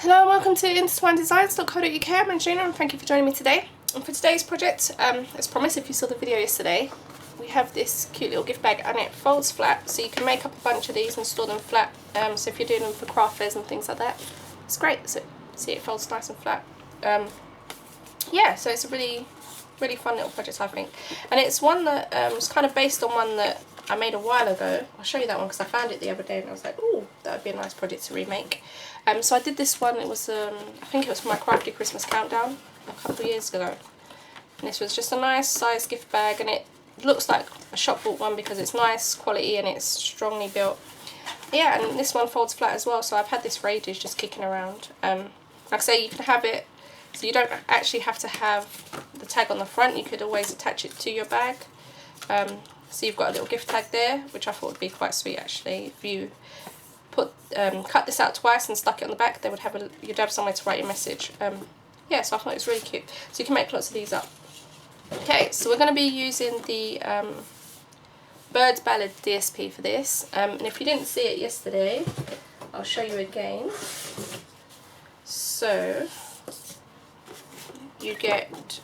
Hello and welcome to intatwynedesigns.co.uk. I'm Angelina and thank you for joining me today. And for today's project, as promised, if you saw the video yesterday, we have this cute little gift bag and it folds flat, so you can make up a bunch of these and store them flat. So if you're doing them for craft fairs and things like that, it's great. So see, it folds nice and flat. Yeah, so it's a really fun little project, I think. And it's one that is kind of based on one that I made a while ago. I'll show you that one because I found it the other day and I was like, oh, that would be a nice project to remake. So I did this one. It was I think it was for my Crafty Christmas Countdown a couple of years ago. And this was just a nice size gift bag, and it looks like a shop bought one because it's nice quality and it's strongly built. Yeah, and this one folds flat as well, so I've had this for ages just kicking around. Like I say, you can have it so you don't actually have to have the tag on the front. You could always attach it to your bag. So you've got a little gift tag there, which I thought would be quite sweet actually. If you put cut this out twice and stuck it on the back, you'd have somewhere to write your message. Yeah, so I thought it was really cute. So you can make lots of these up. Okay, so we're going to be using the Ballad DSP for this. And if you didn't see it yesterday, I'll show you again. So you get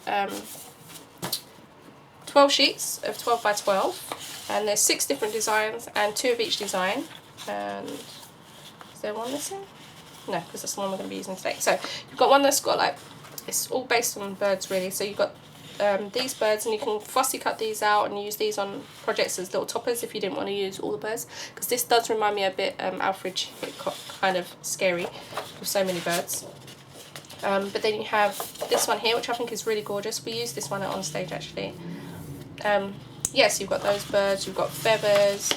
12 sheets of 12 by 12, and there's 6 different designs and 2 of each design. And is there one missing? No, because that's the one we're going to be using today. So you've got one that's got like, it's all based on birds really. So you've got these birds, and you can fussy cut these out and use these on projects as little toppers if you didn't want to use all the birds, because this does remind me a bit Alfred Hitchcock, kind of scary with so many birds. But then you have this one here, which I think is really gorgeous. We used this one on stage actually. Yes, you've got those birds, you've got feathers,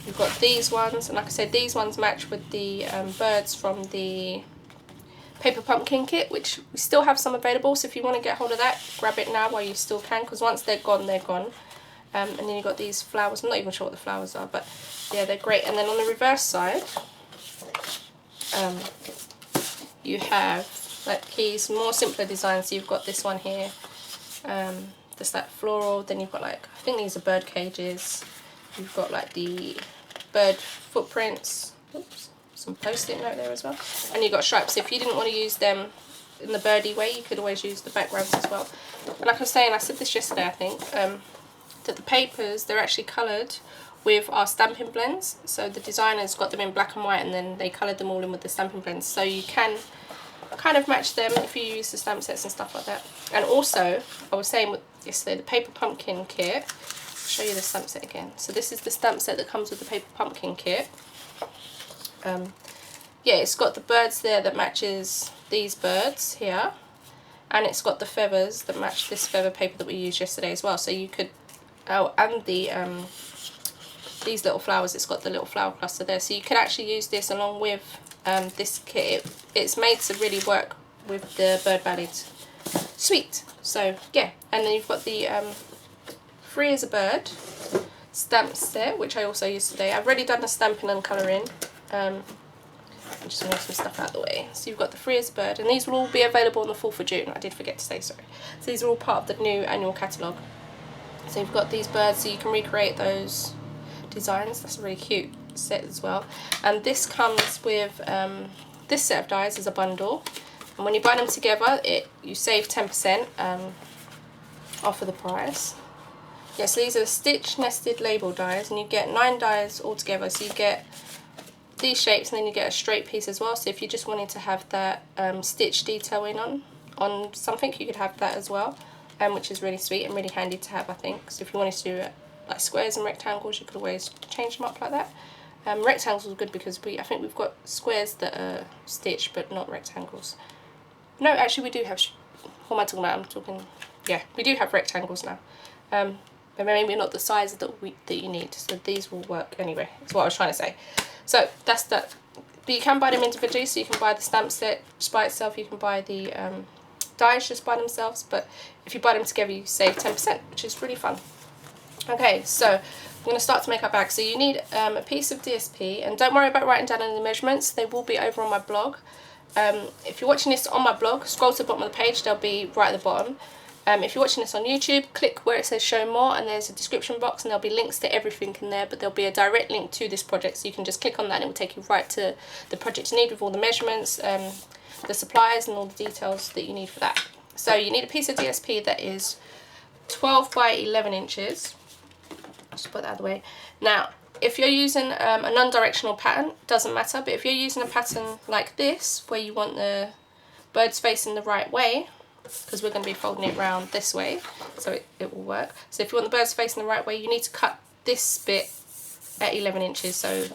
you've got these ones, and like I said, these ones match with the birds from the paper pumpkin kit, which we still have some available. So if you want to get hold of that, grab it now while you still can, because once they're gone, they're gone. And then you've got these flowers. I'm not even sure what the flowers are, but yeah, they're great. And then on the reverse side, you have like these more simpler designs. So you've got this one here, just like floral. Then you've got like, I think these are bird cages. You've got like the bird footprints. Oops, some post-it note there as well. And you've got stripes. So if you didn't want to use them in the birdie way, you could always use the backgrounds as well. And like I was saying, I said this yesterday, I think, that the papers, they're actually coloured with our stamping blends. So the designers got them in black and white, and then they coloured them all in with the stamping blends. So you can kind of match them if you use the stamp sets and stuff like that. And also, I was saying yesterday, the paper pumpkin kit. I'll show you the stamp set again. So this is the stamp set that comes with the paper pumpkin kit. Yeah, it's got the birds there that matches these birds here, and it's got the feathers that match this feather paper that we used yesterday as well. So you could, oh, and the these little flowers, it's got the little flower cluster there, so you could actually use this along with this kit. It's made to really work with the Bird Ballad suite. So yeah, and then you've got the Free as a Bird stamp set, which I also used today. I've already done the stamping and colouring. I'm just moving some stuff out of the way. So you've got the Free as a Bird, and these will all be available on the 4th of June. I did forget to say, sorry. So these are all part of the new annual catalogue. So you've got these birds, so you can recreate those designs. That's a really cute set as well. And this comes with this set of dies as a bundle, and when you buy them together, you save 10% off of the price. Yeah, so these are stitch nested label dies, and you get 9 dies altogether. So you get these shapes, and then you get a straight piece as well. So if you just wanted to have that stitch detailing on something, you could have that as well, which is really sweet and really handy to have, I think. So if you wanted to do like squares and rectangles, you could always change them up like that. Rectangles are good because I think we've got squares that are stitched but not rectangles. No, actually we do have, what am I talking about? Yeah, we do have rectangles now. But maybe not the size that you need. So these will work anyway, that's what I was trying to say. So that's that. But you can buy them individually, so you can buy the stamp set just by itself, you can buy the dies just by themselves, but if you buy them together you save 10%, which is really fun. Okay, so I'm going to start to make our bag. So you need a piece of DSP, and don't worry about writing down any measurements, they will be over on my blog. If you're watching this on my blog, scroll to the bottom of the page, they'll be right at the bottom. If you're watching this on YouTube, click where it says show more, and there's a description box, and there'll be links to everything in there, but there'll be a direct link to this project, so you can just click on that and it will take you right to the project you need with all the measurements, the supplies and all the details that you need for that. So you need a piece of DSP that is 12 by 11 inches. Just put that out of the way. Now, if you're using a non-directional pattern, doesn't matter, but if you're using a pattern like this, where you want the birds facing the right way, because we're going to be folding it round this way, so it will work. So if you want the birds facing the right way, you need to cut this bit at 11 inches, so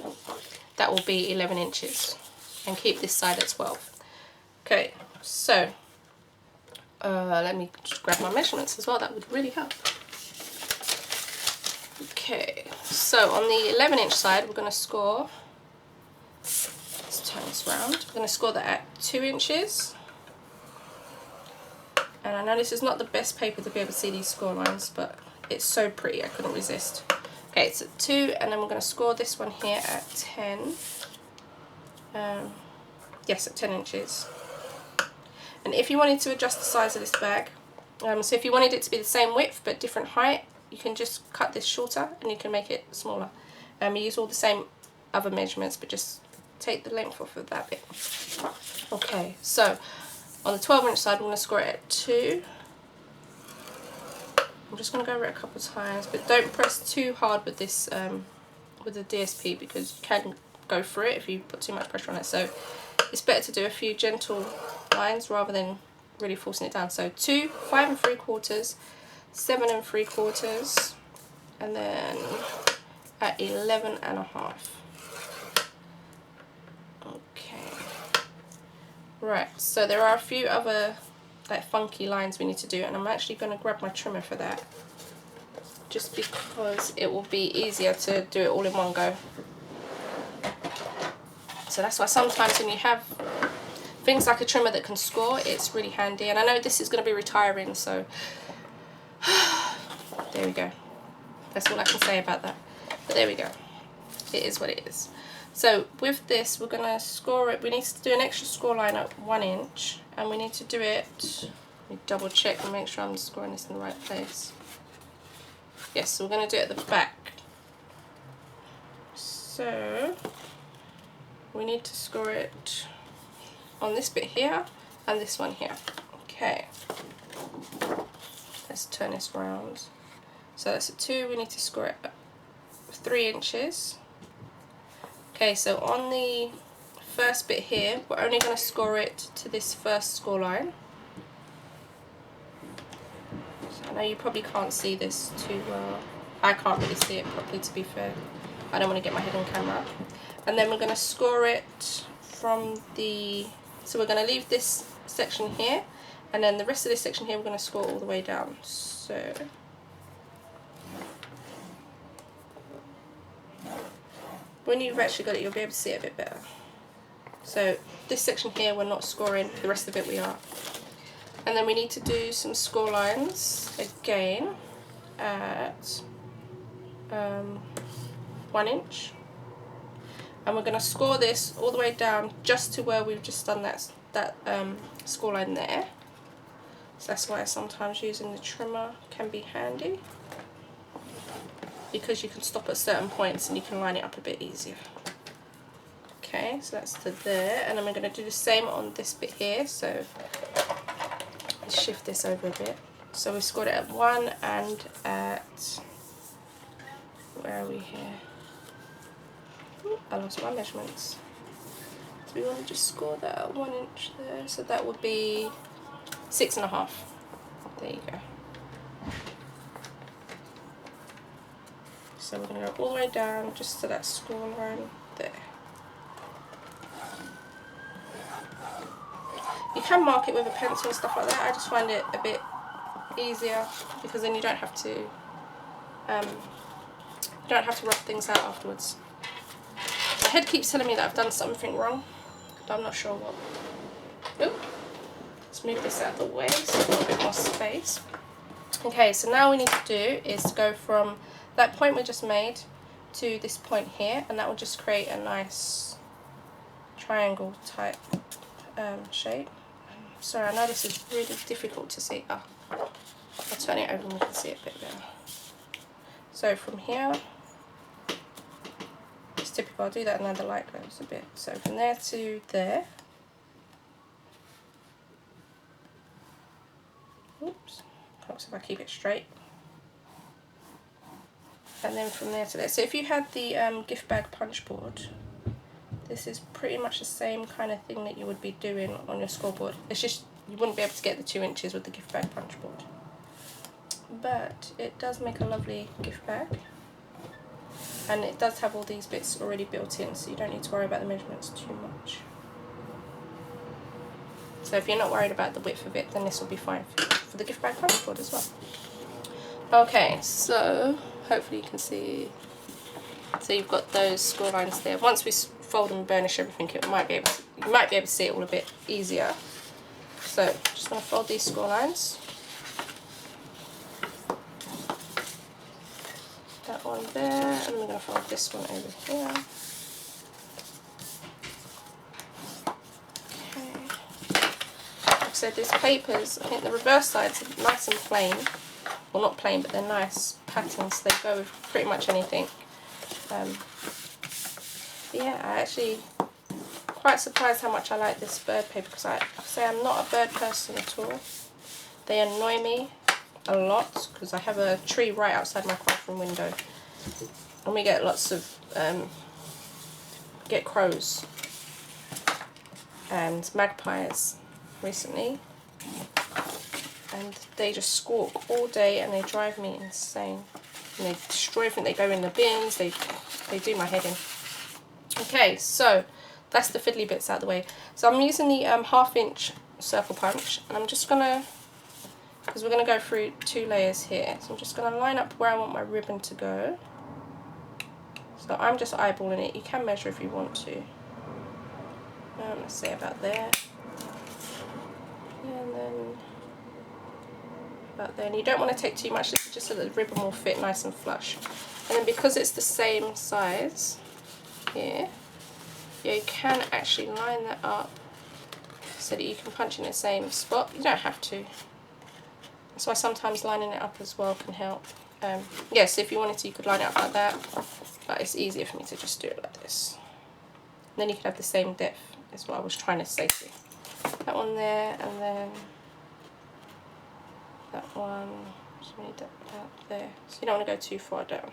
that will be 11 inches, and keep this side at 12. Okay, so let me just grab my measurements as well, that would really help. Okay, so on the 11 inch side, we're going to score, let's turn this round, we're going to score that at 2 inches. And I know this is not the best paper to be able to see these score lines, but it's so pretty, I couldn't resist. Okay, it's at 2, and then we're going to score this one here at 10. Yes, at 10 inches. And if you wanted to adjust the size of this bag, so if you wanted it to be the same width but different height, you can just cut this shorter and you can make it smaller. You use all the same other measurements, but just take the length off of that bit. Okay, so on the 12 inch side, we're going to score it at 2. I'm just going to go over it a couple of times, but don't press too hard with this, with the DSP, because you can go through it if you put too much pressure on it. So it's better to do a few gentle lines rather than really forcing it down. So 2, 5 3/4, 7 3/4, and then at 11 1/2. Right, so there are a few other like funky lines we need to do, and I'm actually going to grab my trimmer for that, just because it will be easier to do it all in one go. So that's why sometimes when you have things like a trimmer that can score, it's really handy. And I know this is going to be retiring, so there we go. That's all I can say about that. But there we go. It is what it is. So with this, we're going to score it. We need to do an extra score line at 1 inch, and we need to do it, let me double check and make sure I'm scoring this in the right place. Yes, so we're going to do it at the back. So we need to score it on this bit here and this one here. Okay, let's turn this round. So that's a 2, we need to score it at 3 inches. Okay, so on the first bit here, we're only going to score it to this first score line. So I know you probably can't see this too well. I can't really see it properly, to be fair. I don't want to get my head on camera. And then we're going to score it from the, so we're going to leave this section here, and then the rest of this section here we're going to score all the way down. So when you've actually got it, you'll be able to see it a bit better. So this section here we're not scoring, the rest of it we are. And then we need to do some score lines again at 1 inch. And we're going to score this all the way down just to where we've just done that score line there. So that's why sometimes using the trimmer can be handy, because you can stop at certain points and you can line it up a bit easier. Okay, so that's to there, and then we're going to do the same on this bit here. So let's shift this over a bit. So we scored it at 1 and at, where are we here? Ooh, I lost my measurements. So we want to just score that at 1 inch there, so that would be 6 1/2. There you go. So we're going to go all the way down just to that score line there. You can mark it with a pencil and stuff like that. I just find it a bit easier, because then you don't have to rough things out afterwards. My head keeps telling me that I've done something wrong, but I'm not sure what. Oop. Let's move this out of the way so I've got a bit more space. Okay, so now we need to do is to go from that point we just made to this point here, and that will just create a nice triangle type shape. Sorry, I know this is really difficult to see. I'll turn it over and we can see it a bit better. So from here, it's typical, I'll do that and then the light goes a bit. So from there to there, Oops, helps if I keep it straight. And then from there to there. So if you had the gift bag punch board, this is pretty much the same kind of thing that you would be doing on your scoreboard. It's just you wouldn't be able to get the 2 inches with the gift bag punch board. But it does make a lovely gift bag. And it does have all these bits already built in, so you don't need to worry about the measurements too much. So if you're not worried about the width of it, then this will be fine for the gift bag punch board as well. Okay, so hopefully you can see. So you've got those score lines there. Once we fold and burnish everything, you might be able to see it all a bit easier. So just going to fold these score lines. That one there, and we're going to fold this one over here. Okay. Like I said, these papers, I think the reverse sides are nice and plain. Well, not plain, but they're nice patterns. They go with pretty much anything. Yeah, I actually quite surprised how much I like this bird paper, because I say I'm not a bird person at all. They annoy me a lot because I have a tree right outside my bathroom window, and we get lots of get crows and magpies recently, and they just squawk all day and they drive me insane. And they destroy everything. They go in the bins. They do my head in. Okay, so that's the fiddly bits out of the way. So I'm using the 1/2 inch circle punch, and I'm just gonna, because we're gonna go through 2 layers here, so I'm just gonna line up where I want my ribbon to go. So I'm just eyeballing it. You can measure if you want to. Let's say about there, and then about there. And you don't want to take too much, just so that the ribbon will fit nice and flush. And then because it's the same size here, you can actually line that up so that you can punch in the same spot. You don't have to. That's why sometimes lining it up as well can help. Yes, if you wanted to, you could line it up like that, but it's easier for me to just do it like this. And then you could have the same depth, is what I was trying to say to you. That one there, and then that one, just need that about there. So you don't want to go too far down.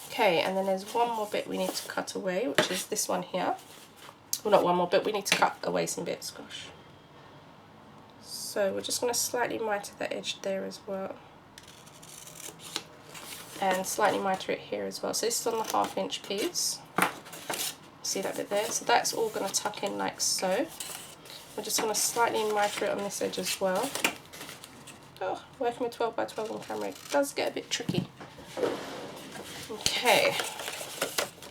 Okay, and then there's one more bit we need to cut away, which is this one here. Well, not one more bit, we need to cut away some bits, gosh. So we're just going to slightly miter that edge there as well. And slightly miter it here as well. So this is on the 1/2 inch piece. See that bit there? So that's all going to tuck in like so. We're just going to slightly miter it on this edge as well. Oh, working with 12 by 12 on camera, it does get a bit tricky. Okay,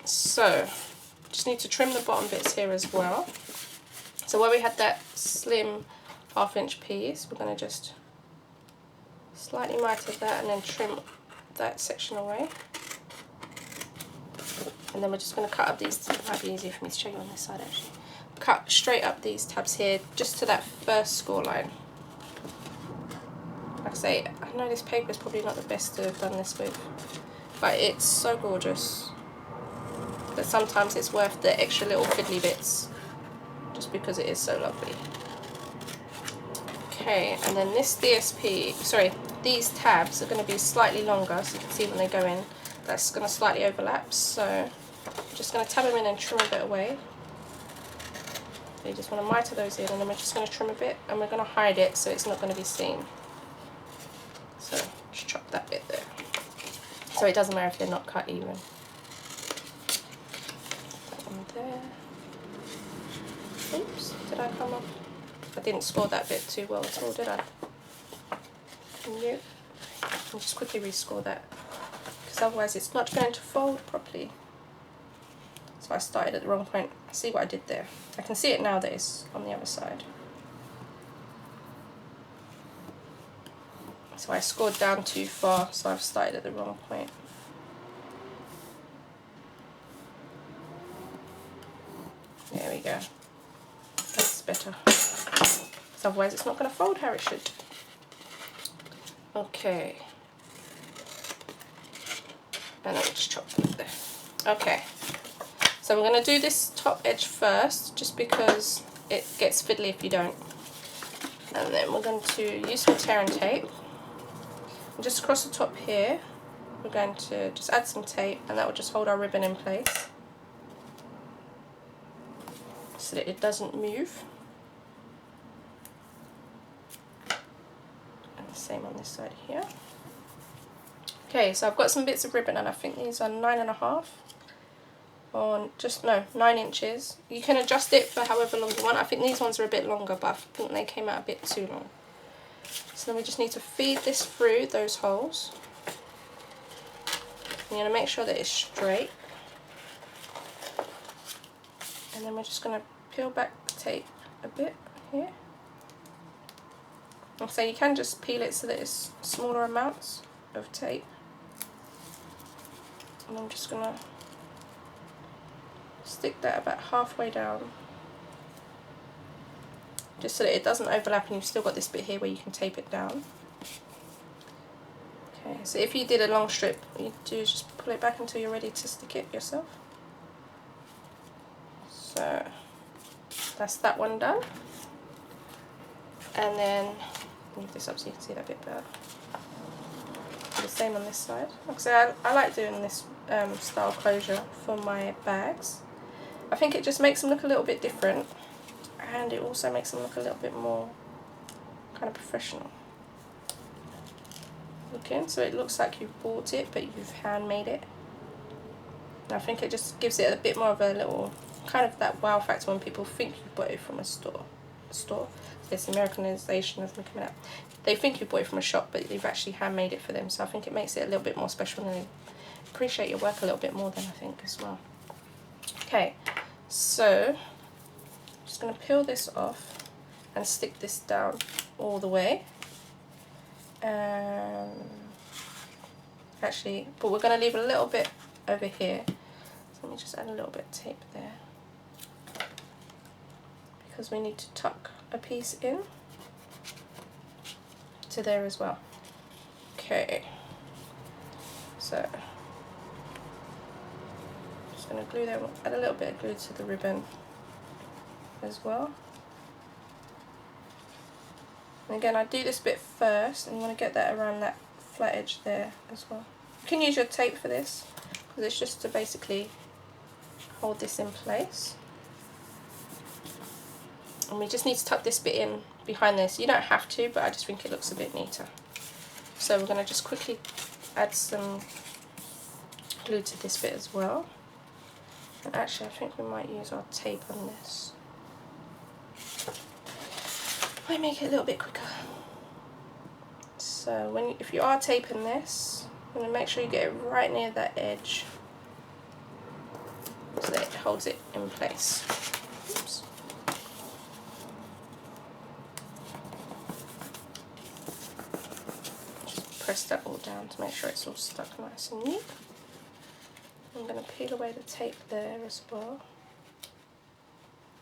so just need to trim the bottom bits here as well. So where we had that slim 1/2 inch piece, we're going to just slightly miter that and then trim that section away. And then we're just going to cut up these, it might be easier for me to show you on this side actually. Cut straight up these tabs here, just to that first score line. Like I say, I know this paper is probably not the best to have done this with, but it's so gorgeous that sometimes it's worth the extra little fiddly bits, just because it is so lovely. Okay, and then this DSP, sorry, these tabs are going to be slightly longer, so you can see when they go in, that's going to slightly overlap, so I'm just going to tab them in and trim a bit away. So you just want to miter those in, and then we're just going to trim a bit, and we're going to hide it so it's not going to be seen. So just chop that bit there. So it doesn't matter if they're not cut even. That one there. Oops, did I come off? I didn't score that bit too well at all, did I? Nope. I'll just quickly rescore that, because otherwise it's not going to fold properly. So I started at the wrong point. See what I did there? I can see it now that it's on the other side. So I scored down too far, so I've started at the wrong point. There we go. That's better. So otherwise it's not going to fold how it should. Okay. And then we'll just chop it there. Okay. So we're going to do this top edge first, just because it gets fiddly if you don't. And then we're going to use some tear and tape. And just across the top here, we're going to just add some tape, and that will just hold our ribbon in place so that it doesn't move. And the same on this side here. Okay, so I've got some bits of ribbon, and I think these are 9.5 or just, no, 9 inches. You can adjust it for however long you want. I think these ones are a bit longer, but I think they came out a bit too long. So then we just need to feed this through those holes. You're going to make sure that it's straight. And then we're just going to peel back the tape a bit here. And so you can just peel it so that it's smaller amounts of tape. And I'm just going to stick that about halfway down, just so that it doesn't overlap and you've still got this bit here where you can tape it down. Okay, so if you did a long strip, what you do is just pull it back until you're ready to stick it yourself. So that's that one done. And then move this up so you can see that bit better. Do the same on this side. Like I said, I like doing this style closure for my bags. I think it just makes them look a little bit different, and it also makes them look a little bit more kind of professional looking. So it looks like you've bought it, but you've handmade it. And I think it just gives it a bit more of a little kind of that wow factor when people think you bought it from a store. This Americanization of them coming out. They think you bought it from a shop, but you've actually handmade it for them. So I think it makes it a little bit more special, and they appreciate your work a little bit more than I think as well. Okay, so I'm just going to peel this off and stick this down all the way. Actually, but we're going to leave a little bit over here. So let me just add a little bit of tape there, because we need to tuck a piece in to there as well. Okay, so just going to glue them, add a little bit of glue to the ribbon as well. And again, I do this bit first, and you want to get that around that flat edge there as well. You can use your tape for this, because it's just to basically hold this in place. And we just need to tuck this bit in behind this. You don't have to, but I just think it looks a bit neater. So we're going to just quickly add some glue to this bit as well. And actually, I think we might use our tape on this. Might make it a little bit quicker. So if you are taping this, I'm going to make sure you get it right near that edge so that it holds it in place. Oops. Just press that all down to make sure it's all stuck nice and neat. I'm going to peel away the tape there as well.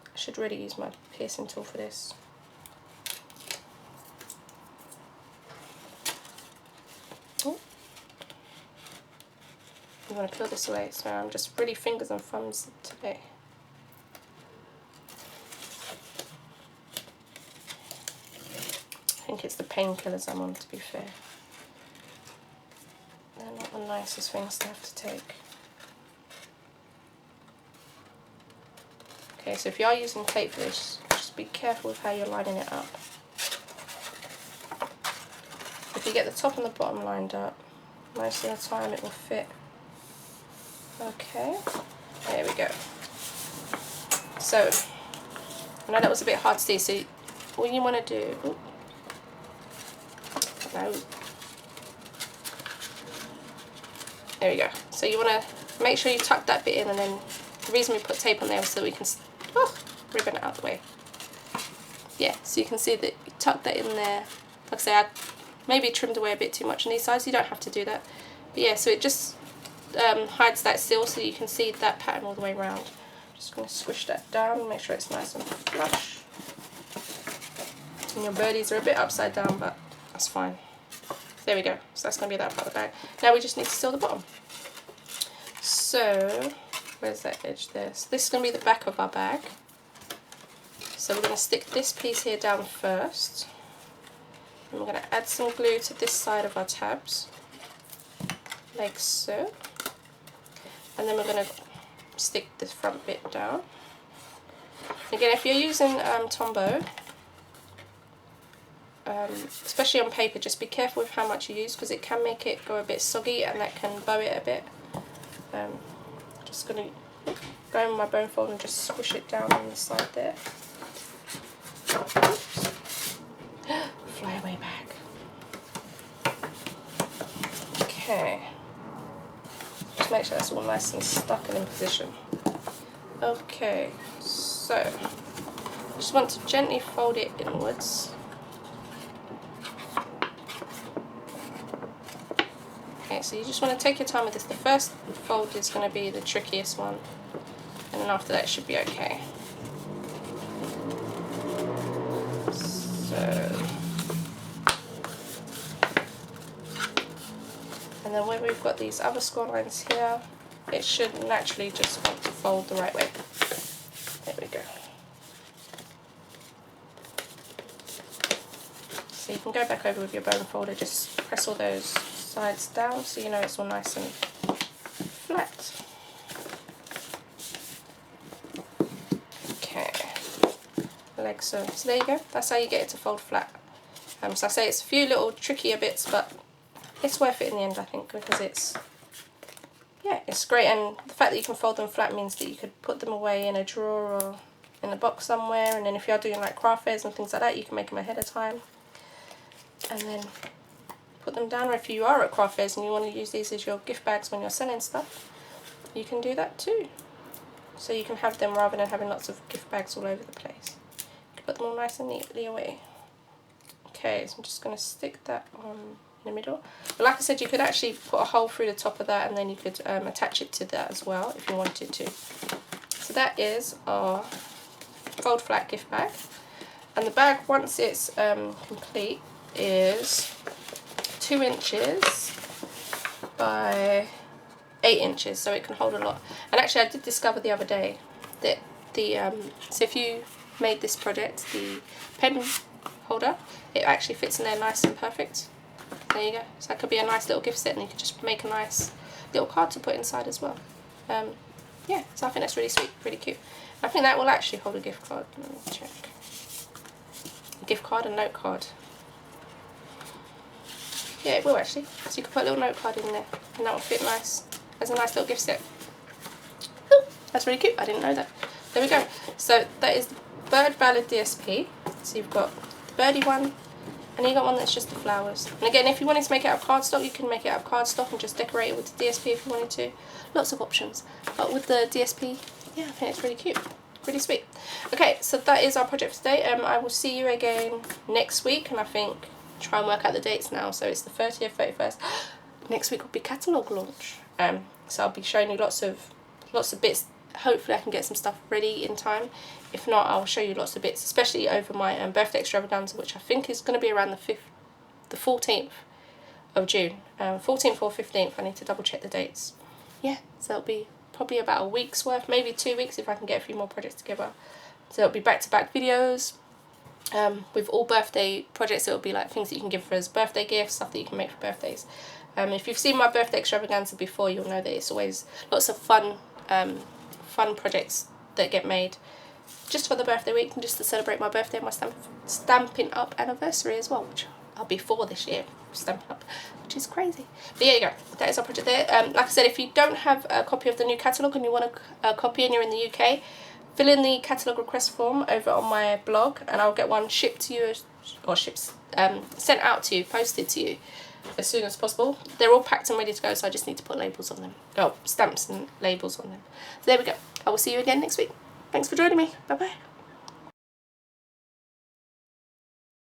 I should really use my piercing tool for this. Oh. I'm going to peel this away, so I'm just really fingers and thumbs today. I think it's the painkillers I'm on, to be fair. They're not the nicest things to have to take. Okay, so if you are using tape for this, just be careful with how you're lining it up. If you get the top and the bottom lined up, most of the time it will fit. Okay, there we go. So, I know that was a bit hard to see, so all you want to do... Ooh, no. There we go. So you want to make sure you tuck that bit in, and then the reason we put tape on there is so we can ribbon it out the way. Yeah, so you can see that you tuck that in there. Like I say, I maybe trimmed away a bit too much on these sides. You don't have to do that. But yeah, so it just hides that seal, so you can see that pattern all the way around. Just going to squish that down and make sure it's nice and flush. And your birdies are a bit upside down, but that's fine. There we go. So that's going to be that part of the bag. Now we just need to seal the bottom. So, where's that edge there? So this is going to be the back of our bag. So we're going to stick this piece here down first. And we're going to add some glue to this side of our tabs, like so. And then we're going to stick this front bit down. Again, if you're using Tombow, especially on paper, just be careful with how much you use because it can make it go a bit soggy and that can bow it a bit. Just going to go in my bone fold and just squish it down on the side there. Oops. Fly away back. Okay. Just make sure that's all nice and stuck and in position. Okay, so I just want to gently fold it inwards. Okay, so you just want to take your time with this. The first fold is going to be the trickiest one, and then after that it should be okay. So, and then where we've got these other score lines here, it should naturally just want to fold the right way. There we go. So you can go back over with your bone folder, just press all those sides down so you know it's all nice and flat. Okay, like so. So there you go, that's how you get it to fold flat. So I say it's a few little trickier bits, but it's worth it in the end, I think, because it's great, and the fact that you can fold them flat means that you could put them away in a drawer or in a box somewhere, and then if you're doing like craft fairs and things like that, you can make them ahead of time and then put them down. Or if you are at craft fairs and you want to use these as your gift bags when you're selling stuff, you can do that too. So you can have them rather than having lots of gift bags all over the place. You can put them all nice and neatly away. Okay, so I'm just going to stick that on in the middle. But like I said, you could actually put a hole through the top of that and then you could attach it to that as well if you wanted to. So that is our fold flat gift bag. And the bag, once it's complete, is 2 inches by 8 inches, so it can hold a lot. And actually I did discover the other day that so if you made this project, the pen holder, it actually fits in there nice and perfect. There you go. So that could be a nice little gift set, and you could just make a nice little card to put inside as well. Yeah, so I think that's really sweet, really cute. I think that will actually hold a gift card. Let me check. A gift card and note card. Yeah, it will actually. So you can put a little note card in there, and that will fit nice as a nice little gift set. Ooh, that's really cute. I didn't know that. There we go. So that is the Bird Ballad DSP. So you've got the birdie one, and you got one that's just the flowers. And again, if you wanted to make it out of cardstock, you can make it out of cardstock and just decorate it with the DSP if you wanted to. Lots of options. But with the DSP, yeah, I think it's really cute. Really sweet. Okay, so that is our project for today. I will see you again next week, and I think try and work out the dates now. So it's the 30th, 31st. Next week will be catalogue launch. So I'll be showing you lots of bits. Hopefully I can get some stuff ready in time. If not, I'll show you lots of bits, especially over my birthday extravaganza, which I think is going to be around the 14th of June. 14th or 15th, I need to double check the dates. Yeah, so it'll be probably about a week's worth, maybe 2 weeks if I can get a few more projects together. So it'll be back-to-back videos. With all birthday projects, it'll be like things that you can give for as birthday gifts, stuff that you can make for birthdays. If you've seen my birthday extravaganza before, you'll know that it's always lots of fun projects that get made just for the birthday week and just to celebrate my birthday and my Stampin' Up anniversary as well, which I'll be 4 this year, Stampin' Up, which is crazy. But there you go, that is our project there. Like I said, if you don't have a copy of the new catalogue and you want a copy and you're in the UK, fill in the catalogue request form over on my blog, and I'll get one shipped to you, or sent out to you, posted to you as soon as possible. They're all packed and ready to go, so I just need to put labels on them. Oh, stamps and labels on them. So there we go. I will see you again next week. Thanks for joining me. Bye bye.